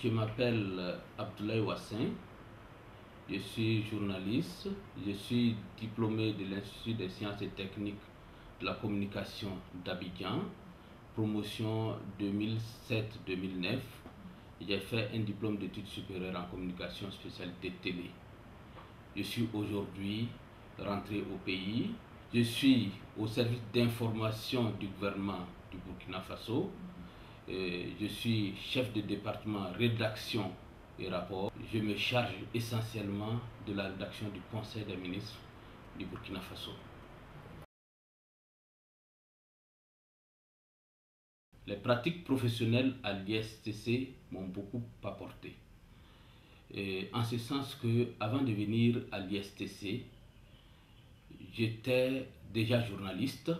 Je m'appelle Abdoulaye Wassin, je suis journaliste, je suis diplômé de l'Institut des sciences et techniques de la communication d'Abidjan, promotion 2007-2009. J'ai fait un diplôme d'études supérieures en communication spécialité télé. Je suis aujourd'hui rentré au pays. Je suis au service d'information du gouvernement du Burkina Faso. Je suis chef de département rédaction et rapport. Je me charge essentiellement de la rédaction du Conseil des ministres du Burkina Faso. Les pratiques professionnelles à l'ISTC m'ont beaucoup apporté. En ce sens que, avant de venir à l'ISTC, j'étais déjà journaliste,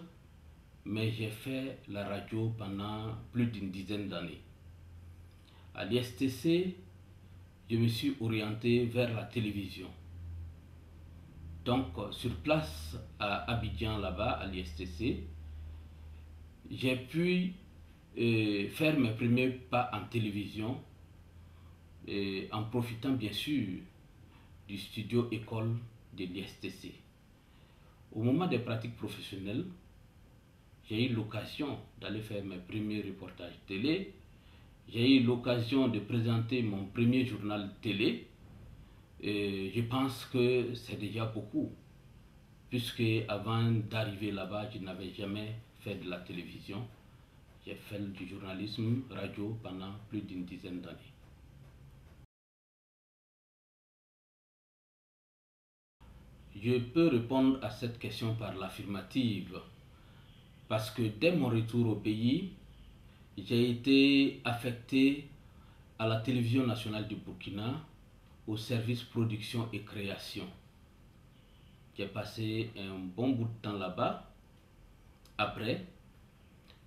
mais j'ai fait la radio pendant plus d'une dizaine d'années. À l'ISTC, je me suis orienté vers la télévision. Donc, sur place à Abidjan, là-bas, à l'ISTC, j'ai pu faire mes premiers pas en télévision, en profitant bien sûr du studio école de l'ISTC. Au moment des pratiques professionnelles, j'ai eu l'occasion d'aller faire mes premiers reportages télé. J'ai eu l'occasion de présenter mon premier journal télé. Je pense que c'est déjà beaucoup, puisque avant d'arriver là-bas, je n'avais jamais fait de la télévision. J'ai fait du journalisme radio pendant plus d'une dizaine d'années. Je peux répondre à cette question par l'affirmative, parce que dès mon retour au pays, j'ai été affecté à la télévision nationale du Burkina, au service production et création. J'ai passé un bon bout de temps là-bas. Après,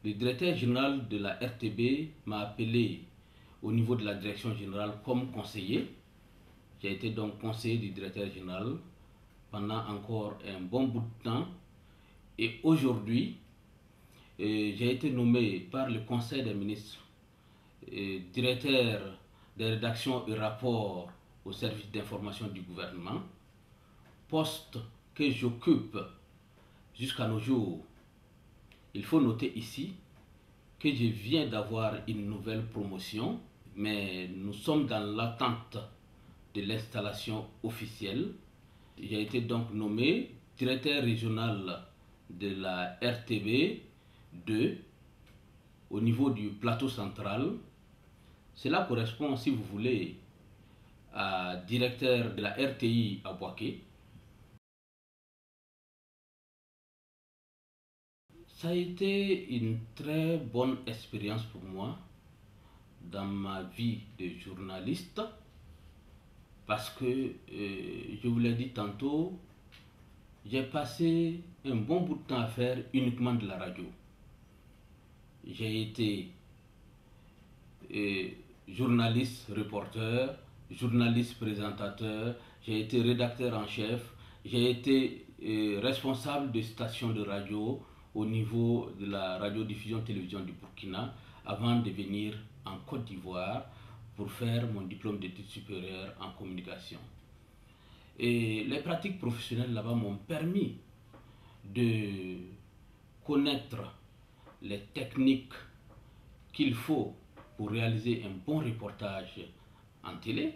le directeur général de la RTB m'a appelé au niveau de la direction générale comme conseiller. J'ai été donc conseiller du directeur général pendant encore un bon bout de temps. Et aujourd'hui, j'ai été nommé par le Conseil des ministres directeur des rédactions et rapports au service d'information du gouvernement, poste que j'occupe jusqu'à nos jours. Il faut noter ici que je viens d'avoir une nouvelle promotion, mais nous sommes dans l'attente de l'installation officielle. J'ai été donc nommé directeur régional de la RTB 2 au niveau du plateau central. Cela correspond, si vous voulez, à directeur de la RTI à Bouaké. Ça a été une très bonne expérience pour moi dans ma vie de journaliste parce que, je vous l'ai dit tantôt, j'ai passé un bon bout de temps à faire uniquement de la radio. J'ai été journaliste reporter, journaliste présentateur, j'ai été rédacteur en chef, j'ai été responsable de station de radio au niveau de la radiodiffusion télévision du Burkina avant de venir en Côte d'Ivoire pour faire mon diplôme d'études supérieures en communication. Et les pratiques professionnelles là-bas m'ont permis de connaître les techniques qu'il faut pour réaliser un bon reportage en télé.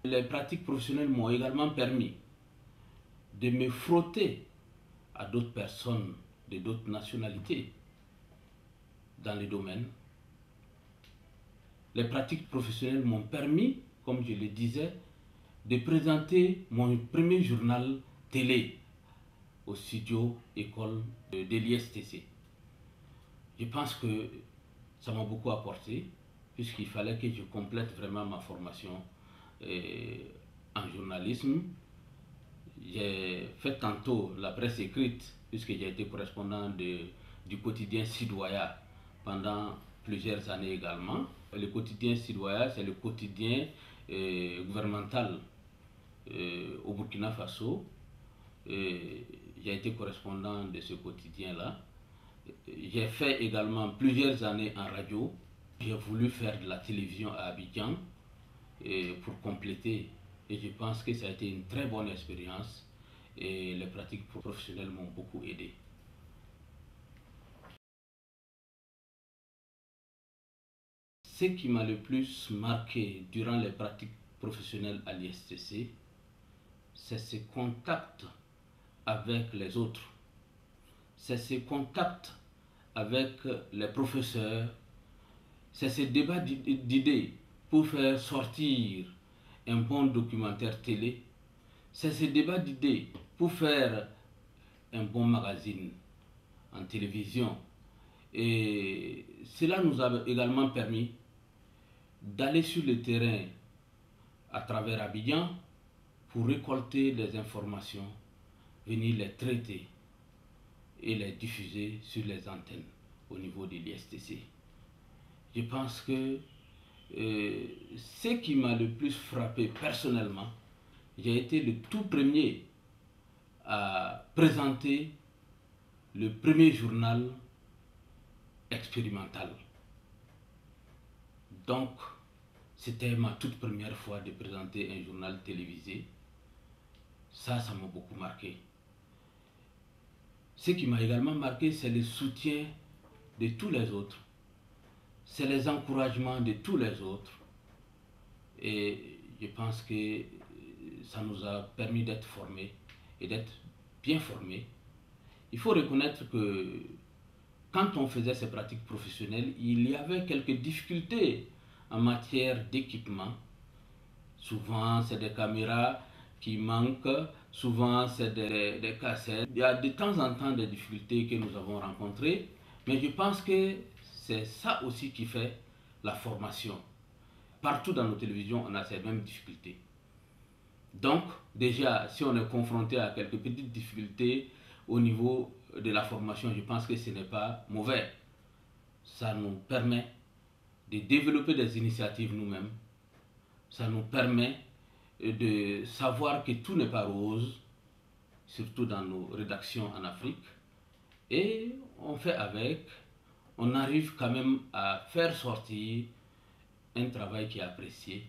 Les pratiques professionnelles m'ont également permis de me frotter à d'autres personnes de d'autres nationalités dans le domaine. Les pratiques professionnelles m'ont permis, comme je le disais, de présenter mon premier journal télé au studio école de l'ISTC. Je pense que ça m'a beaucoup apporté, puisqu'il fallait que je complète vraiment ma formation en journalisme. J'ai fait tantôt la presse écrite, puisque j'ai été correspondant du quotidien Sidoya pendant plusieurs années également. Le quotidien Sidoya, c'est le quotidien gouvernemental au Burkina Faso. J'ai été correspondant de ce quotidien-là. J'ai fait également plusieurs années en radio. J'ai voulu faire de la télévision à Abidjan pour compléter, et je pense que ça a été une très bonne expérience et les pratiques professionnelles m'ont beaucoup aidé. Ce qui m'a le plus marqué durant les pratiques professionnelles à l'ISTC, c'est ce contact avec les autres, c'est ce contact avec les professeurs, c'est ce débat d'idées pour faire sortir un bon documentaire télé, c'est ce débat d'idées pour faire un bon magazine en télévision. Et cela nous a également permis d'aller sur le terrain à travers Abidjan pour récolter des informations, venir les traiter et les diffuser sur les antennes au niveau de l'ISTC. Je pense que ce qui m'a le plus frappé personnellement, j'ai été le tout premier à présenter le premier journal expérimental. Donc, c'était ma toute première fois de présenter un journal télévisé. Ça m'a beaucoup marqué. Ce qui m'a également marqué, c'est le soutien de tous les autres. C'est les encouragements de tous les autres. Et je pense que ça nous a permis d'être formés et d'être bien formés. Il faut reconnaître que quand on faisait ces pratiques professionnelles, il y avait quelques difficultés en matière d'équipement. Souvent, c'est des caméras qui manquent, souvent, c'est des cassettes. Il y a de temps en temps des difficultés que nous avons rencontrées, mais je pense que c'est ça aussi qui fait la formation. Partout dans nos télévisions, on a ces mêmes difficultés. Donc, déjà, si on est confronté à quelques petites difficultés au niveau de la formation, je pense que ce n'est pas mauvais. Ça nous permet de développer des initiatives nous-mêmes. Ça nous permet de savoir que tout n'est pas rose, surtout dans nos rédactions en Afrique. Et on fait avec, on arrive quand même à faire sortir un travail qui est apprécié